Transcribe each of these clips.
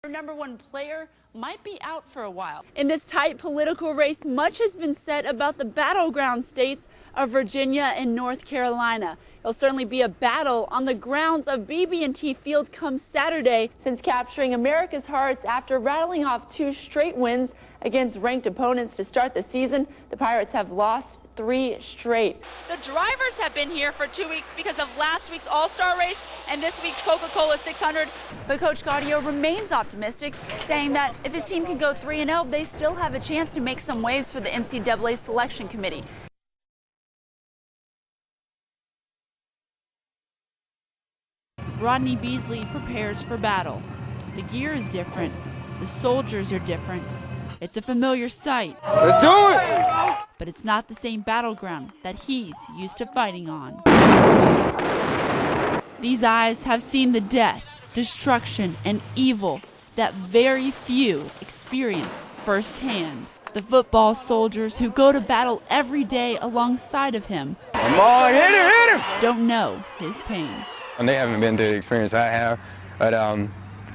Our #1 player might be out for a while. In this tight political race, much has been said about the battleground states of Virginia and North Carolina. It'll certainly be a battle on the grounds of BB&T Field come Saturday. Since capturing America's hearts after rattling off 2 straight wins against ranked opponents to start the season, the Pirates have lost 3 straight. The drivers have been here for 2 weeks because of last week's All-Star race and this week's Coca-Cola 600. But Coach Gaudio remains optimistic, saying that if his team can go 3-0, they still have a chance to make some waves for the NCAA selection committee. Rodney Beasley prepares for battle. The gear is different. The soldiers are different. It's a familiar sight. Let's do it! But it's not the same battleground that he's used to fighting on. These eyes have seen the death, destruction, and evil that very few experience firsthand. The football soldiers who go to battle every day alongside of him Come on, hit him! don't know his pain. And they haven't been through the experience I have, but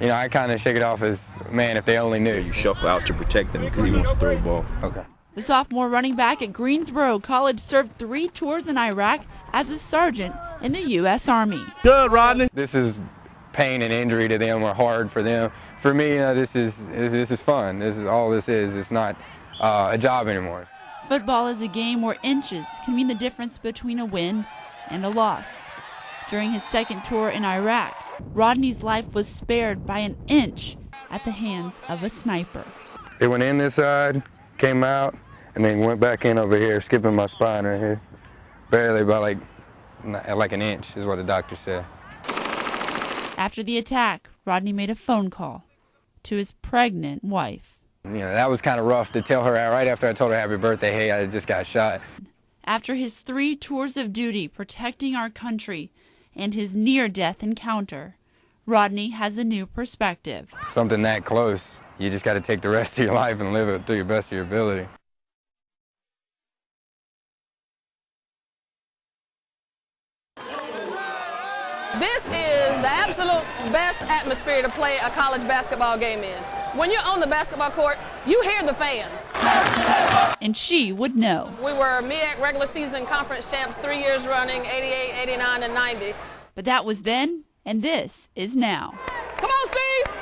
you know, I kind of shake it off as, man, if they only knew. You shuffle out to protect him because he wants to throw the ball. Okay. The sophomore running back at Greensboro College served 3 tours in Iraq as a sergeant in the U.S. Army. Good, Rodney. This is pain and injury to them, or hard for them. For me, this is fun. This is all this is. It's not a job anymore. Football is a game where inches can mean the difference between a win and a loss. During his 2nd tour in Iraq, Rodney's life was spared by an inch at the hands of a sniper. It went in this side, came out, and then went back in over here, skipping my spine right here. Barely by like an inch is what the doctor said. After the attack, Rodney made a phone call to his pregnant wife. You know, that was kind of rough to tell her right after I told her happy birthday, hey, I just got shot. After his 3 tours of duty protecting our country and his near-death encounter, Rodney has a new perspective. Something that close, you just got to take the rest of your life and live it to your best of your ability. This is the absolute best atmosphere to play a college basketball game in. When you're on the basketball court, you hear the fans. And she would know. We were MEAC regular season conference champs 3 years running, 88, 89, and 90. But that was then, and this is now. Come on, Steve!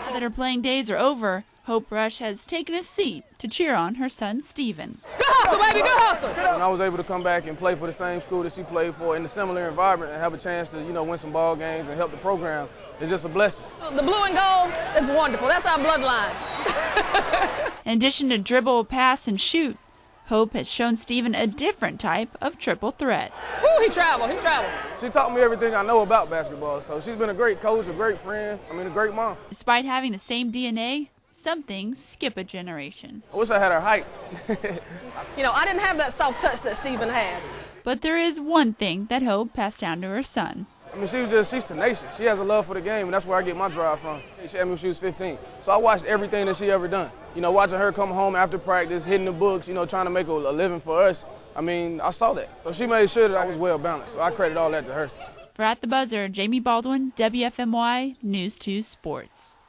Now that her playing days are over, Hope Rush has taken a seat to cheer on her son, Steven. Good hustle, baby, good hustle! When I was able to come back and play for the same school that she played for in a similar environment and have a chance to, win some ball games and help the program, it's just a blessing. The blue and gold is wonderful. That's our bloodline. In addition to dribble, pass, and shoot, Hope has shown Steven a different type of triple threat. Woo, he traveled. She taught me everything I know about basketball, so she's been a great coach, a great friend, a great mom. Despite having the same DNA, some things skip a generation. I wish I had her height. I didn't have that soft touch that Steven has. But there is one thing that Hope passed down to her son. She's tenacious. She has a love for the game, and that's where I get my drive from. She had me when she was 15. So I watched everything that she ever done. Watching her come home after practice, hitting the books, trying to make a living for us. I saw that. So she made sure that I was well balanced. So I credit all that to her. For At the Buzzer, Jamie Baldwin, WFMY News 2 Sports.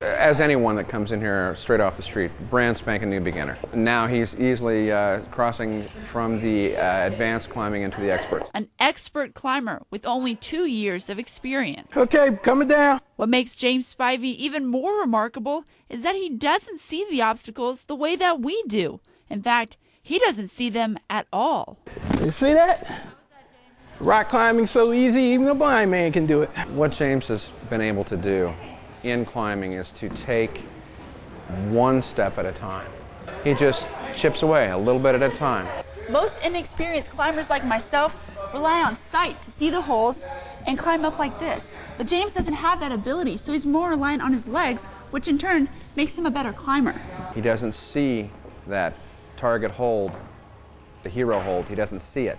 As anyone that comes in here straight off the street, brand spanking new beginner. Now he's easily crossing from the advanced climbing into the experts. An expert climber with only 2 years of experience. Okay, coming down. What makes James Spivey even more remarkable is that he doesn't see the obstacles the way that we do. In fact, he doesn't see them at all. You see that? Rock climbing so easy, even a blind man can do it. What James has been able to do in climbing is to take one step at a time. He just chips away a little bit at a time. Most inexperienced climbers like myself rely on sight to see the holes and climb up like this. But James doesn't have that ability, so he's more reliant on his legs, which in turn makes him a better climber. He doesn't see that target hold, the hero hold. He doesn't see it.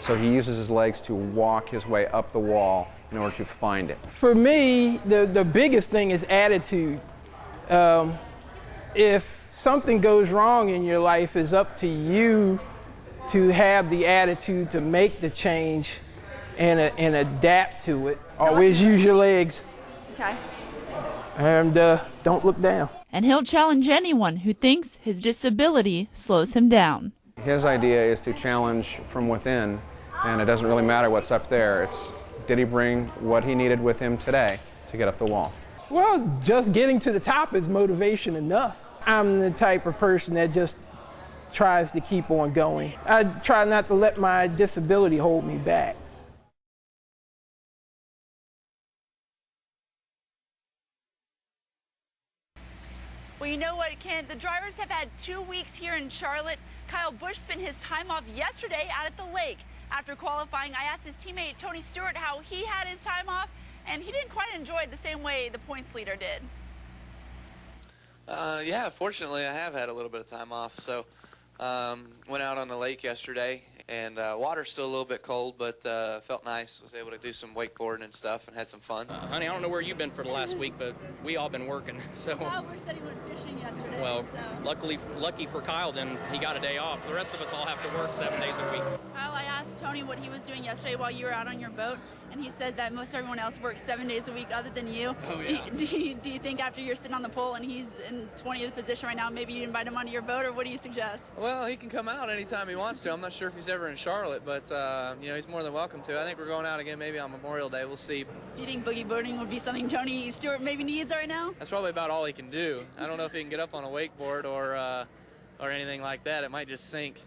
So he uses his legs to walk his way up the wall in order to find it. For me, the biggest thing is attitude. If something goes wrong in your life, it's up to you to have the attitude to make the change and adapt to it. Always use your legs. Okay. And don't look down. And he'll challenge anyone who thinks his disability slows him down. His idea is to challenge from within, and it doesn't really matter what's up there. It's, did he bring what he needed with him today to get up the wall? Well, just getting to the top is motivation enough. I'm the type of person that just tries to keep on going. I try not to let my disability hold me back. Well, you know what, Ken? The drivers have had 2 weeks here in Charlotte. Kyle Busch spent his time off yesterday out at the lake. After qualifying, I asked his teammate Tony Stewart how he had his time off, and he didn't quite enjoy it the same way the points leader did. Yeah, fortunately, I have had a little bit of time off. So went out on the lake yesterday, and water's still a little bit cold, but felt nice. Was able to do some wakeboarding and stuff and had some fun. Honey, I don't know where you've been for the last week, but we all been working. So. Kyle Busch said he went fishing yesterday. Well, lucky for Kyle, then he got a day off. The rest of us all have to work 7 days a week. Kyle, I asked Tony what he was doing yesterday while you were out on your boat, and he said that most everyone else works 7 days a week other than you. Oh, yeah. Do you think after you're sitting on the pole and he's in 20th position right now, maybe you invite him onto your boat, or what do you suggest? Well, he can come out anytime he wants to. I'm not sure if he's ever in Charlotte, but you know, he's more than welcome to. I think we're going out again maybe on Memorial Day. We'll see. Do you think boogie boarding would be something Tony Stewart maybe needs right now? That's probably about all he can do. I don't know if he can get up on a wakeboard or anything like that. It might just sink.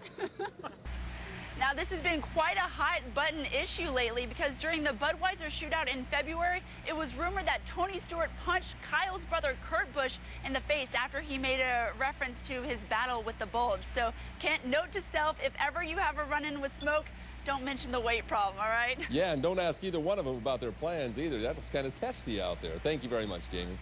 Now, this has been quite a hot-button issue lately because during the Budweiser shootout in February, it was rumored that Tony Stewart punched Kyle's brother Kurt Busch in the face after he made a reference to his battle with the bulge. So, Kent, note to self, if ever you have a run-in with Smoke, don't mention the weight problem, all right? Yeah, and don't ask either one of them about their plans either. That's what's kind of testy out there. Thank you very much, Jamie.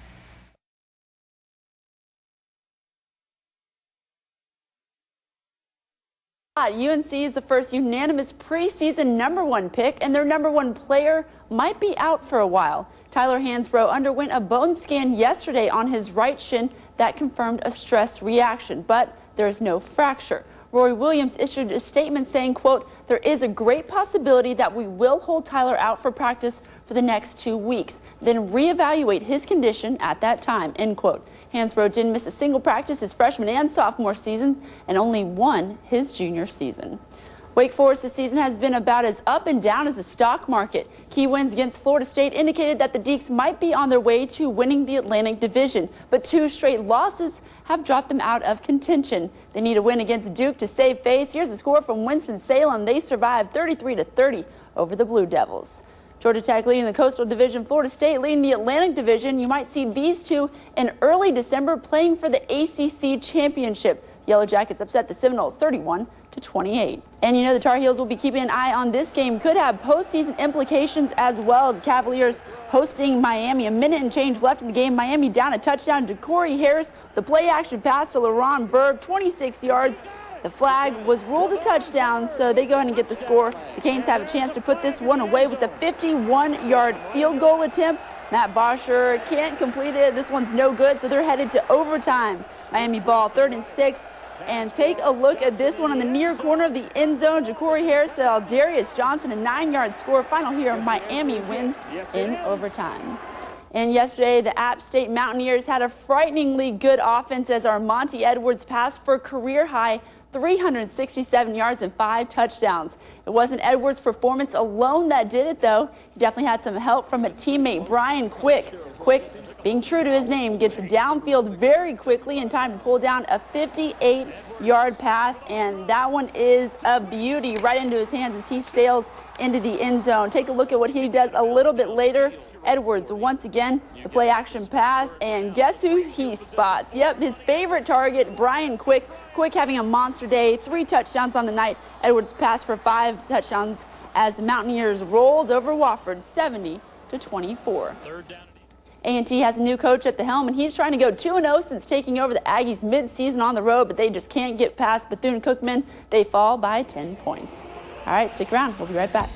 UNC is the first unanimous preseason #1 pick, and their #1 player might be out for a while. Tyler Hansbrough underwent a bone scan yesterday on his right shin that confirmed a stress reaction, but there is no fracture. Roy Williams issued a statement saying, quote, "There is a great possibility that we will hold Tyler out for practice for the next 2 weeks, then reevaluate his condition at that time," end quote. Hansbrough didn't miss a single practice his freshman and sophomore season and only won his junior season. Wake Forest this season has been about as up and down as the stock market. Key wins against Florida State indicated that the Deacs might be on their way to winning the Atlantic Division, but 2 straight losses have dropped them out of contention. They need a win against Duke to save face. Here's a score from Winston-Salem. They survived 33-30 over the Blue Devils. Georgia Tech leading the Coastal Division, Florida State leading the Atlantic Division. You might see these two in early December playing for the ACC Championship. Yellow Jackets upset the Seminoles 31-28. And you know the Tar Heels will be keeping an eye on this game. Could have postseason implications as well as the Cavaliers hosting Miami. A minute and change left in the game. Miami down a touchdown to Corey Harris. The play action pass to LaRon Burb, 26 yards. The flag was ruled a touchdown, so they go ahead and get the score. The Canes have a chance to put this one away with a 51-yard field goal attempt. Matt Bosher can't complete it. This one's no good, so they're headed to overtime. Miami ball, 3rd and 6. And take a look at this one on the near corner of the end zone. Ja'Cory Harris to Aldarius Johnson, a 9-yard score. Final here, Miami wins in overtime. And yesterday, the App State Mountaineers had a frighteningly good offense as Armonte Edwards passed for career-high 367 yards and 5 touchdowns. It wasn't Edwards' performance alone that did it, though. He definitely had some help from a teammate, Brian Quick. Quick, being true to his name, gets downfield very quickly in time to pull down a 58-yard pass, and that one is a beauty right into his hands as he sails into the end zone. Take a look at what he does a little bit later. Edwards, once again, the play action pass, and guess who he spots? Yep, his favorite target, Brian Quick. Quick having a monster day, 3 touchdowns on the night. Edwards passed for 5 touchdowns as the Mountaineers rolled over Wofford 70-24. A&T has a new coach at the helm, and he's trying to go 2-0 since taking over the Aggies mid-season on the road, but they just can't get past Bethune-Cookman. They fall by 10 points. All right, stick around. We'll be right back.